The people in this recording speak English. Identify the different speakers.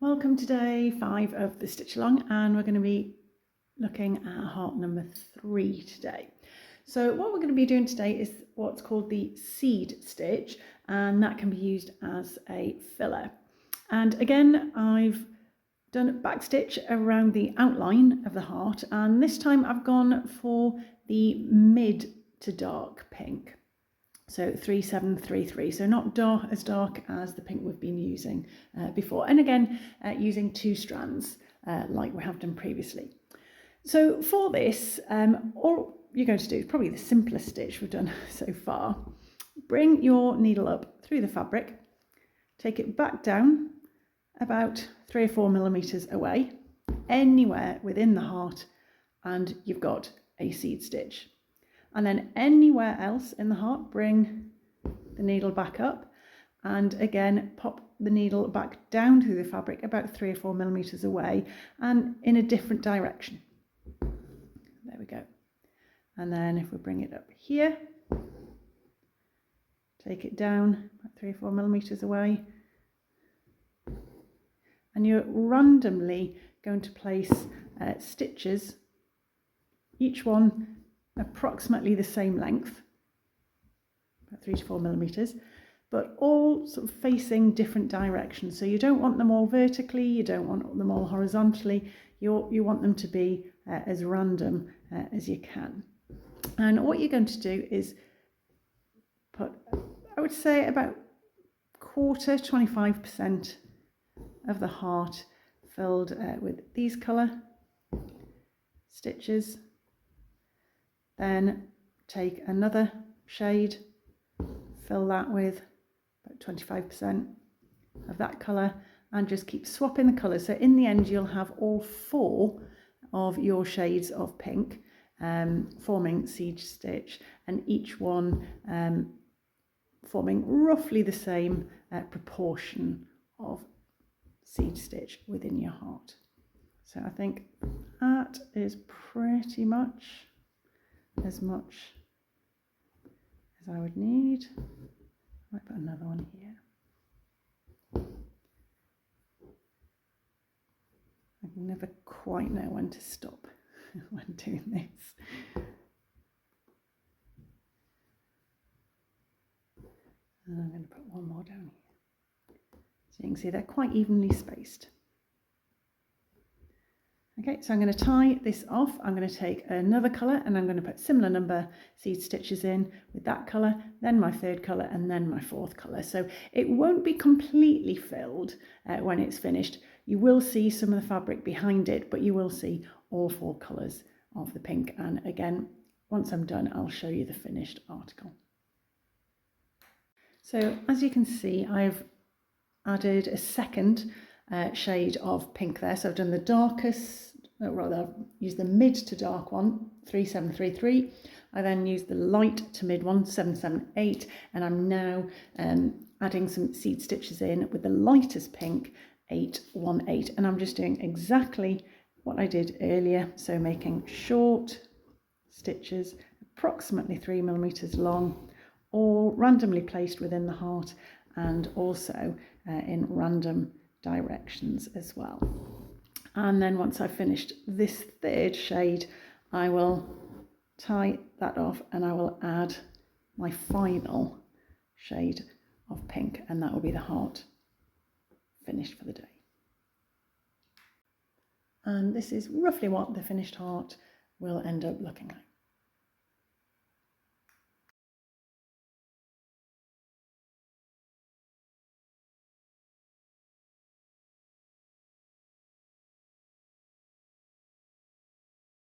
Speaker 1: Welcome to day 5 of the stitch along, and we're going to be looking at heart number 3 today. So what we're going to be doing today is what's called the seed stitch, and that can be used as a filler. And again, I've done a back stitch around the outline of the heart, and this time I've gone for the mid to dark pink. So 3733, so not as dark as the pink we've been using before. And again, using 2 strands like we have done previously. So for this, all you're going to do is probably the simplest stitch we've done so far. Bring your needle up through the fabric, take it back down about 3 or 4 millimeters away, anywhere within the heart, and you've got a seed stitch. And then anywhere else in the heart, bring the needle back up, and again pop the needle back down through the fabric about 3 or 4 millimeters away and in a different direction. There we go. And then if we bring it up here, take it down about 3 or 4 millimeters away, and you're randomly going to place stitches, each one approximately the same length, about 3 to 4 millimeters, but all sort of facing different directions. So you don't want them all vertically, you don't want them all horizontally, you want them to be as random as you can. And what you're going to do is put, I would say, about 25% of the heart filled with these colour stitches. Then take another shade, fill that with about 25% of that colour, and just keep swapping the colours. So in the end you'll have all 4 of your shades of pink forming seed stitch, and each one forming roughly the same proportion of seed stitch within your heart. So I think that is pretty much as much as I would need. I might put another one here. I never quite know when to stop when doing this. And I'm going to put one more down here. So you can see they're quite evenly spaced. Okay, so I'm going to tie this off. I'm going to take another colour and I'm going to put similar number seed stitches in with that colour, then my 3rd colour, and then my 4th colour. So it won't be completely filled when it's finished. You will see some of the fabric behind it, but you will see all 4 colours of the pink. And again, once I'm done, I'll show you the finished article. So as you can see, I've added a second shade of pink there. So I've done the darkest, rather I've used the mid to dark one, 3733. I then used the light to mid one, 778, and I'm now adding some seed stitches in with the lightest pink, 818, and I'm just doing exactly what I did earlier, so making short stitches approximately 3 millimeters long, all randomly placed within the heart, and also in random directions as well. And then once I've finished this 3rd shade, I will tie that off and I will add my final shade of pink, and that will be the heart finished for the day. And this is roughly what the finished heart will end up looking like.